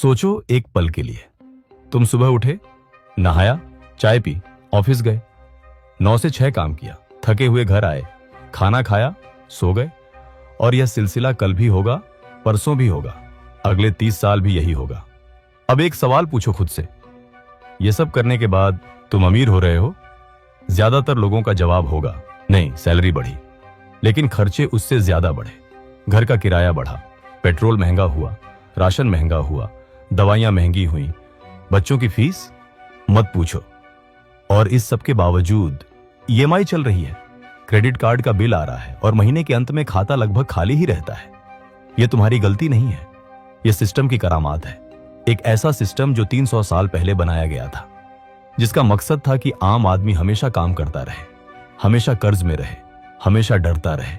सोचो एक पल के लिए, तुम सुबह उठे, नहाया, चाय पी, ऑफिस गए, 9 से 6 काम किया, थके हुए घर आए, खाना खाया, सो गए, और यह सिलसिला कल भी होगा, परसों भी होगा, अगले 30 साल भी यही होगा। अब एक सवाल पूछो खुद से, यह सब करने के बाद तुम अमीर हो रहे हो? ज्यादातर लोगों का जवाब होगा नहीं, सैलरी बढ़ी, लेकिन खर्चे उससे ज्यादा बढ़े। घर का किराया बढ़ा, पेट्रोल महंगा हुआ, राशन महंगा हुआ, दवाइयां महंगी हुई, बच्चों की फीस मत पूछो। और इस सब के बावजूद ईएमआई चल रही है, क्रेडिट कार्ड का बिल आ रहा है और महीने के अंत में खाता लगभग खाली ही रहता है। यह तुम्हारी गलती नहीं है, यह सिस्टम की करामात है। एक ऐसा सिस्टम जो 300 साल पहले बनाया गया था, जिसका मकसद था कि आम आदमी हमेशा काम करता रहे, हमेशा कर्ज में रहे, हमेशा डरता रहे।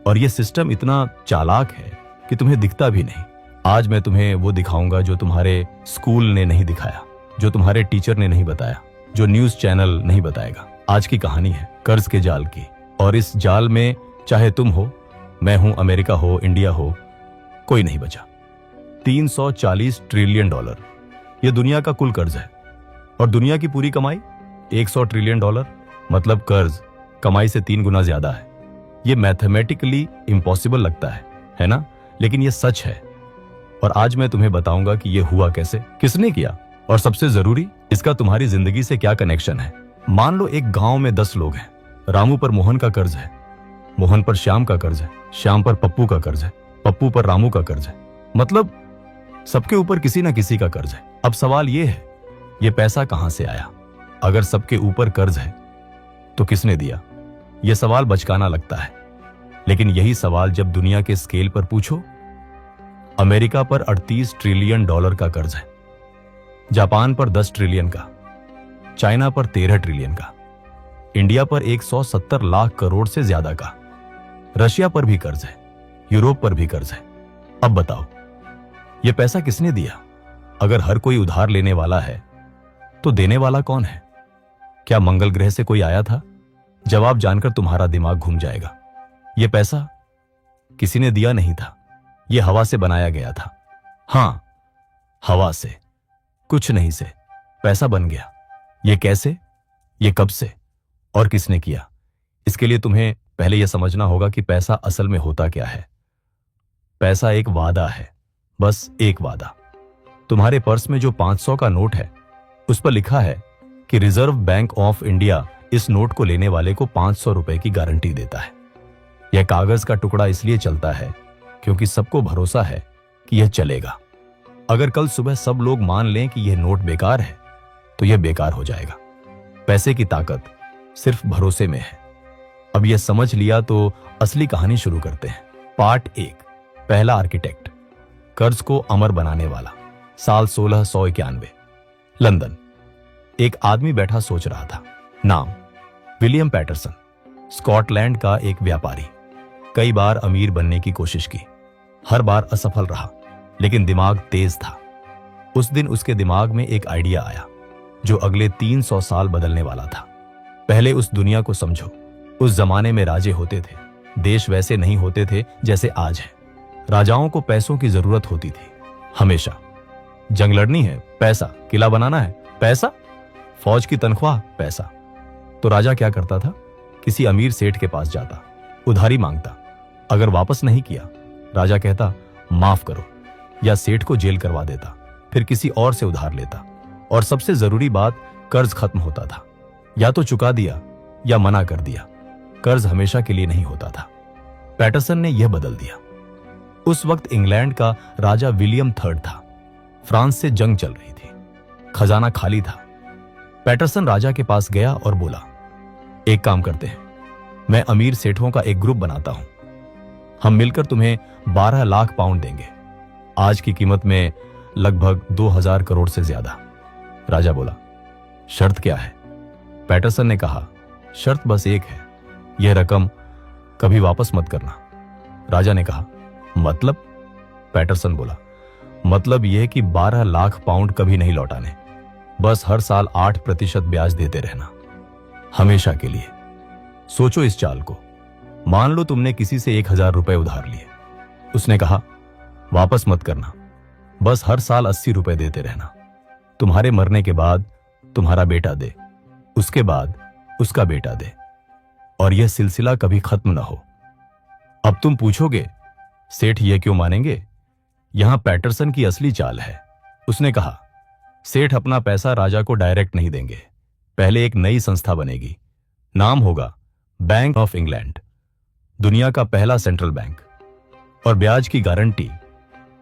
और यह सिस्टम इतना चालाक है कि तुम्हें दिखता भी नहीं। आज मैं तुम्हें वो दिखाऊंगा जो तुम्हारे स्कूल ने नहीं दिखाया, जो तुम्हारे टीचर ने नहीं बताया, जो न्यूज चैनल नहीं बताएगा। आज की कहानी है कर्ज के जाल की, और इस जाल में चाहे तुम हो, मैं हूं, अमेरिका हो, इंडिया हो, कोई नहीं बचा। 340 ट्रिलियन डॉलर यह दुनिया का कुल कर्ज है, और दुनिया की पूरी कमाई 100 ट्रिलियन डॉलर, मतलब कर्ज कमाई से 3 गुना ज्यादा है। यह मैथमेटिकली इम्पॉसिबल लगता है ना? लेकिन यह सच है। और आज मैं तुम्हें बताऊंगा कि यह हुआ कैसे, किसने किया, और सबसे जरूरी, इसका तुम्हारी जिंदगी से क्या कनेक्शन है। मान लो एक गांव में 10 लोग हैं। रामू पर मोहन का कर्ज है, मोहन पर श्याम का कर्ज है, श्याम पर पप्पू का कर्ज है, पप्पू पर रामू का कर्ज है। मतलब सबके ऊपर किसी ना किसी का कर्ज है। अब सवाल यह है, यह पैसा कहां से आया? अगर सबके ऊपर कर्ज है तो किसने दिया? यह सवाल बचकाना लगता है, लेकिन यही सवाल जब दुनिया के स्केल पर पूछो, अमेरिका पर 38 ट्रिलियन डॉलर का कर्ज है, जापान पर 10 ट्रिलियन का, चाइना पर 13 ट्रिलियन का, इंडिया पर 170 लाख करोड़ से ज्यादा का, रशिया पर भी कर्ज है, यूरोप पर भी कर्ज है। अब बताओ, यह पैसा किसने दिया? अगर हर कोई उधार लेने वाला है तो देने वाला कौन है? क्या मंगल ग्रह से कोई आया था? जवाब जानकर तुम्हारा दिमाग घूम जाएगा। यह पैसा किसी ने दिया नहीं था, यह हवा से बनाया गया था। हां, हवा से, कुछ नहीं से पैसा बन गया। यह कैसे, यह कब से, और किसने किया? इसके लिए तुम्हें पहले यह समझना होगा कि पैसा असल में होता क्या है। पैसा एक वादा है, बस एक वादा। तुम्हारे पर्स में जो 500 का नोट है, उस पर लिखा है कि रिजर्व बैंक ऑफ इंडिया इस नोट को लेने वाले को 500 रुपए की गारंटी देता है। यह कागज का टुकड़ा इसलिए चलता है क्योंकि सबको भरोसा है कि यह चलेगा। अगर कल सुबह सब लोग मान लें कि यह नोट बेकार है, तो यह बेकार हो जाएगा। पैसे की ताकत सिर्फ भरोसे में है। अब यह समझ लिया तो असली कहानी शुरू करते हैं। पार्ट 1, पहला आर्किटेक्ट, कर्ज को अमर बनाने वाला। साल 1691, लंदन। एक आदमी बैठा सोच रहा था। नाम विलियम पैटरसन, स्कॉटलैंड का एक व्यापारी। कई बार अमीर बनने की कोशिश की, हर बार असफल रहा, लेकिन दिमाग तेज था। उस दिन उसके दिमाग में एक आइडिया आया जो अगले 300 साल बदलने वाला था। पहले उस दुनिया को समझो। उस जमाने में राजे होते थे, देश वैसे नहीं होते थे जैसे आज है। राजाओं को पैसों की जरूरत होती थी, हमेशा। जंग लड़नी है, पैसा। किला बनाना है, पैसा। फौज की तनख्वाह, पैसा। तो राजा क्या करता था? किसी अमीर सेठ के पास जाता, उधारी मांगता। अगर वापस नहीं किया, राजा कहता माफ करो, या सेठ को जेल करवा देता। फिर किसी और से उधार लेता, और सबसे जरूरी बात, कर्ज खत्म होता था। या तो चुका दिया या मना कर दिया। कर्ज हमेशा के लिए नहीं होता था। पैटरसन ने यह बदल दिया। उस वक्त इंग्लैंड का राजा विलियम III था। फ्रांस से जंग चल रही थी, खजाना खाली था। पैटरसन राजा के पास गया और बोला, एक काम करते हैं, मैं अमीर सेठों का एक ग्रुप बनाता हूं। हम मिलकर तुम्हें 12 लाख पाउंड देंगे, आज की कीमत में लगभग 2000 करोड़ से ज्यादा। राजा बोला, शर्त क्या है? पैटरसन ने कहा, शर्त बस एक है, यह रकम कभी वापस मत करना। राजा ने कहा, मतलब? पैटरसन बोला, मतलब यह कि 12 लाख पाउंड कभी नहीं लौटाने, बस हर साल 8% ब्याज देते रहना, हमेशा के लिए। सोचो इस चाल को। मान लो तुमने किसी से 1000 रुपए उधार लिए। उसने कहा, वापस मत करना, बस हर साल 80 रुपए देते रहना। तुम्हारे मरने के बाद तुम्हारा बेटा दे, उसके बाद उसका बेटा दे, और यह सिलसिला कभी खत्म ना हो। अब तुम पूछोगे सेठ ये क्यों मानेंगे? यहां पैटरसन की असली चाल है। उसने कहा सेठ अपना पैसा राजा को डायरेक्ट नहीं देंगे, पहले एक नई संस्था बनेगी, नाम होगा बैंक ऑफ इंग्लैंड, दुनिया का पहला सेंट्रल बैंक, और ब्याज की गारंटी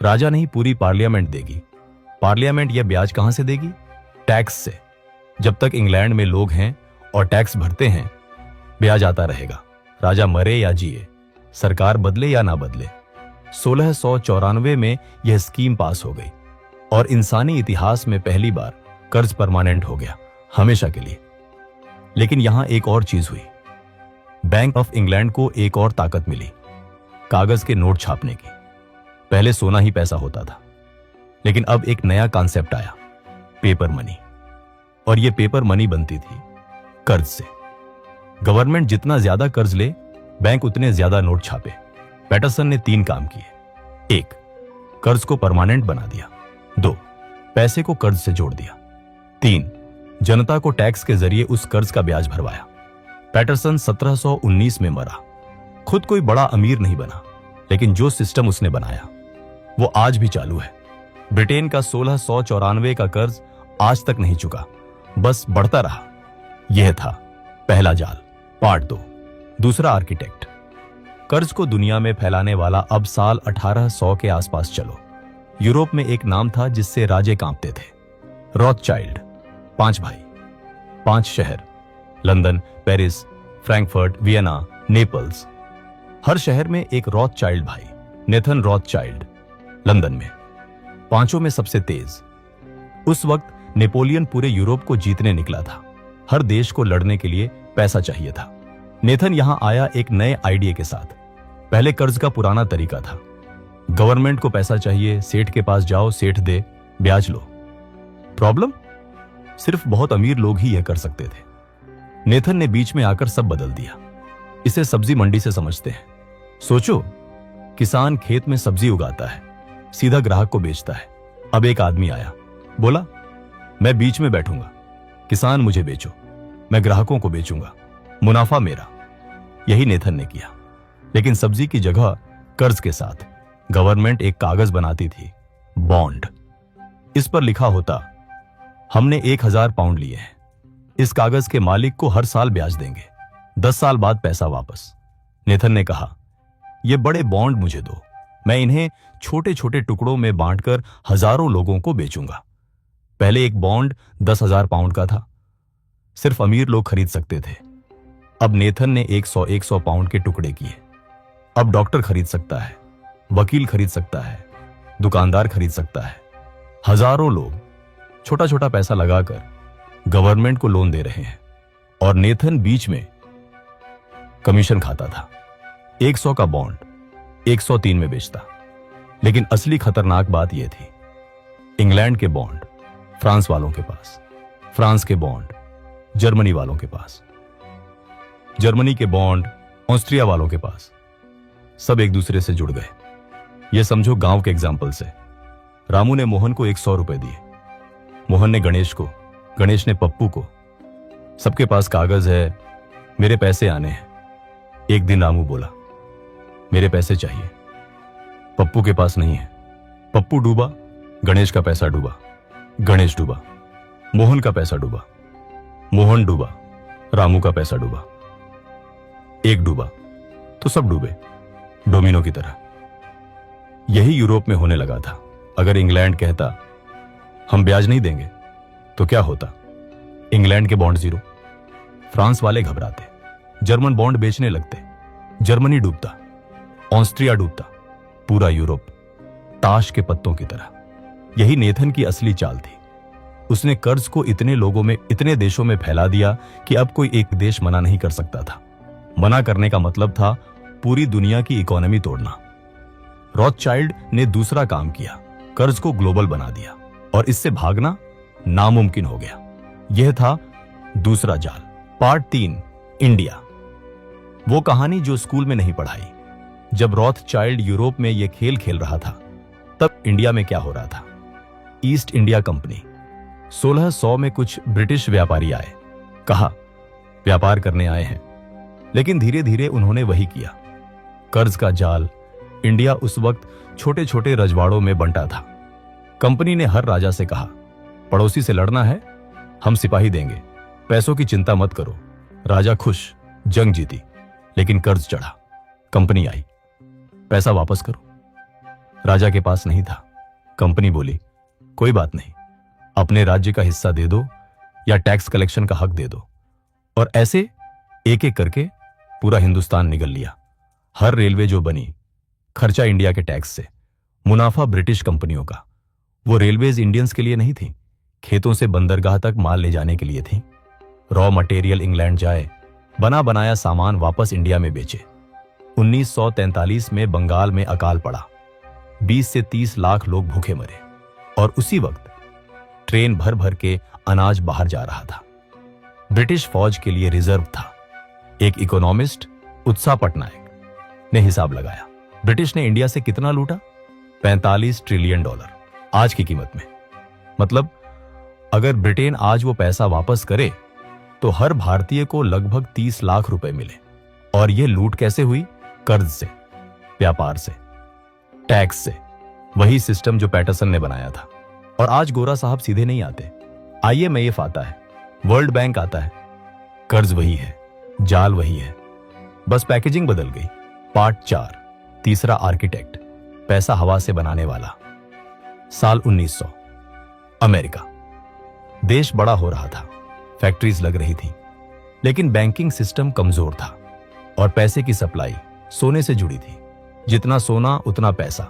राजा नहीं पूरी पार्लियामेंट देगी। पार्लियामेंट यह ब्याज कहां से देगी? टैक्स से। जब तक इंग्लैंड में लोग हैं और टैक्स भरते हैं, ब्याज आता रहेगा। राजा मरे या जिए, सरकार बदले या ना बदले। 1694 में यह स्कीम पास हो गई और इंसानी इतिहास में पहली बार कर्ज परमानेंट हो गया, हमेशा के लिए। लेकिन यहां एक और चीज हुई। बैंक ऑफ इंग्लैंड को एक और ताकत मिली, कागज के नोट छापने की। पहले सोना ही पैसा होता था, लेकिन अब एक नया कॉन्सेप्ट आया, पेपर मनी। और यह पेपर मनी बनती थी कर्ज से। गवर्नमेंट जितना ज्यादा कर्ज ले, बैंक उतने ज्यादा नोट छापे। पैटरसन ने 3 काम किए। 1, कर्ज को परमानेंट बना दिया। 2, पैसे को कर्ज से जोड़ दिया। 3, जनता को टैक्स के जरिए उस कर्ज का ब्याज भरवाया। पैटरसन 1719 में मरा। खुद कोई बड़ा अमीर नहीं बना, लेकिन जो सिस्टम उसने बनाया वो आज भी चालू है। ब्रिटेन का 1694 का कर्ज आज तक नहीं चुका, बस बढ़ता रहा। यह था पहला जाल। पार्ट 2, दूसरा आर्किटेक्ट। कर्ज को दुनिया में फैलाने वाला। अब साल 1800 के आसपास चलो। यूरोप में एक नाम था जिससे राजे कांपते थे, रॉथचाइल्ड। 5 भाई, 5 शहर, London, Paris, Frankfurt, Vienna, Naples. हर शहर में एक रॉथचाइल्ड भाई, नेथन रॉथचाइल्ड, लंदन में। 5 में सबसे तेज। उस वक्त नेपोलियन पूरे यूरोप को जीतने निकला था। हर देश को लड़ने के लिए पैसा चाहिए था। नेथन यहां आया एक नए आइडिया के साथ। पहले कर्ज का पुराना तरीका था, गवर्नमेंट को पैसा चाहिए, सेठ के पास जाओ, सेठ दे, ब्याज लो। प्रॉब्लम? सिर्फ बहुत अमीर लोग ही यह कर सकते थे। नेथन ने बीच में आकर सब बदल दिया। इसे सब्जी मंडी से समझते हैं। सोचो, किसान खेत में सब्जी उगाता है, सीधा ग्राहक को बेचता है। अब एक आदमी आया, बोला मैं बीच में बैठूंगा, किसान मुझे बेचो, मैं ग्राहकों को बेचूंगा, मुनाफा मेरा। यही नेथन ने किया, लेकिन सब्जी की जगह कर्ज के साथ। गवर्नमेंट एक कागज बनाती थी, बॉन्ड। इस पर लिखा होता हमने 1000 पाउंड लिए हैं, इस कागज के मालिक को हर साल ब्याज देंगे, 10 साल बाद पैसा वापस। नेथन ने कहा ये बड़े बॉन्ड मुझे दो, मैं इन्हें छोटे छोटे टुकड़ों में बांटकर हजारों लोगों को बेचूंगा। पहले एक बॉन्ड 10,000 पाउंड का था, सिर्फ अमीर लोग खरीद सकते थे। अब नेथन ने 100 पाउंड के टुकड़े किए। अब डॉक्टर खरीद सकता है, वकील खरीद सकता है, दुकानदार खरीद सकता है। हजारों लोग छोटा छोटा पैसा लगाकर गवर्नमेंट को लोन दे रहे हैं, और नेथन बीच में कमीशन खाता था। 100 का बॉन्ड 103 में बेचता। लेकिन असली खतरनाक बात यह थी, इंग्लैंड के बॉन्ड फ्रांस वालों के पास, फ्रांस के बॉन्ड जर्मनी वालों के पास, जर्मनी के बॉन्ड ऑस्ट्रिया वालों के पास। सब एक दूसरे से जुड़ गए। यह समझो गांव के एग्जाम्पल से। रामू ने मोहन को 100 रुपए दिए, मोहन ने गणेश को, गणेश ने पप्पू को। सबके पास कागज है, मेरे पैसे आने हैं। एक दिन रामू बोला मेरे पैसे चाहिए, पप्पू के पास नहीं है। पप्पू डूबा, गणेश का पैसा डूबा, गणेश डूबा, मोहन का पैसा डूबा, मोहन डूबा, रामू का पैसा डूबा। एक डूबा तो सब डूबे, डोमिनो की तरह। यही यूरोप में होने लगा था। अगर इंग्लैंड कहता हम ब्याज नहीं देंगे तो क्या होता? इंग्लैंड के बॉन्ड 0, फ्रांस वाले घबराते, जर्मन बॉन्ड बेचने लगते, जर्मनी डूबता, ऑस्ट्रिया डूबता, पूरा यूरोप ताश के पत्तों की तरह। यही नेथन की असली चाल थी। उसने कर्ज को इतने लोगों में, इतने देशों में फैला दिया कि अब कोई एक देश मना नहीं कर सकता था। मना करने का मतलब था पूरी दुनिया की इकोनॉमी तोड़ना। रॉथचाइल्ड ने दूसरा काम किया, कर्ज को ग्लोबल बना दिया, और इससे भागना नामुमकिन हो गया। यह था दूसरा जाल। Part 3, India. वो कहानी जो स्कूल में नहीं पढ़ाई। जब रॉथचाइल्ड यूरोप में यह खेल खेल रहा था, तब इंडिया में क्या हो रहा था? ईस्ट इंडिया कंपनी 1600 में कुछ ब्रिटिश व्यापारी आए, कहा व्यापार करने आए हैं, लेकिन धीरे धीरे उन्होंने वही किया। कर्ज का जाल। इंडिया उस वक्त छोटे छोटे रजवाड़ों में बंटा था। कंपनी ने हर राजा से कहा, पड़ोसी से लड़ना है, हम सिपाही देंगे, पैसों की चिंता मत करो। राजा खुश, जंग जीती, लेकिन कर्ज चढ़ा। कंपनी आई, पैसा वापस करो। राजा के पास नहीं था। कंपनी बोली, कोई बात नहीं, अपने राज्य का हिस्सा दे दो या टैक्स कलेक्शन का हक दे दो। और ऐसे एक एक करके पूरा हिंदुस्तान निगल लिया। हर रेलवे जो बनी, खर्चा इंडिया के टैक्स से, मुनाफा ब्रिटिश कंपनियों का। वो रेलवेज इंडियंस के लिए नहीं थी, खेतों से बंदरगाह तक माल ले जाने के लिए थी। रॉ मटेरियल इंग्लैंड जाए, बना बनाया सामान वापस इंडिया में बेचे। 1943 में बंगाल में अकाल पड़ा, 20 से 30 लाख लोग भूखे मरे, और उसी वक्त ट्रेन भर भर के अनाज बाहर जा रहा था। ब्रिटिश फौज के लिए रिजर्व था। एक इकोनॉमिस्ट उत्साह पटनायक ने हिसाब लगाया, ब्रिटिश ने इंडिया से कितना लूटा? 45 ट्रिलियन डॉलर आज की कीमत में। मतलब अगर ब्रिटेन आज वो पैसा वापस करे तो हर भारतीय को लगभग 30 लाख रुपए मिले। और ये लूट कैसे हुई? कर्ज से, व्यापार से, टैक्स से। वही सिस्टम जो पैटरसन ने बनाया था। और आज गोरा साहब सीधे नहीं आते, IMF आता है, वर्ल्ड बैंक आता है। कर्ज वही है, जाल वही है, बस पैकेजिंग बदल गई। पार्ट 4, तीसरा आर्किटेक्ट, पैसा हवा से बनाने वाला। साल 1900, अमेरिका। देश बड़ा हो रहा था, फैक्ट्रीज लग रही थी, लेकिन बैंकिंग सिस्टम कमजोर था और पैसे की सप्लाई सोने से जुड़ी थी। जितना सोना उतना पैसा।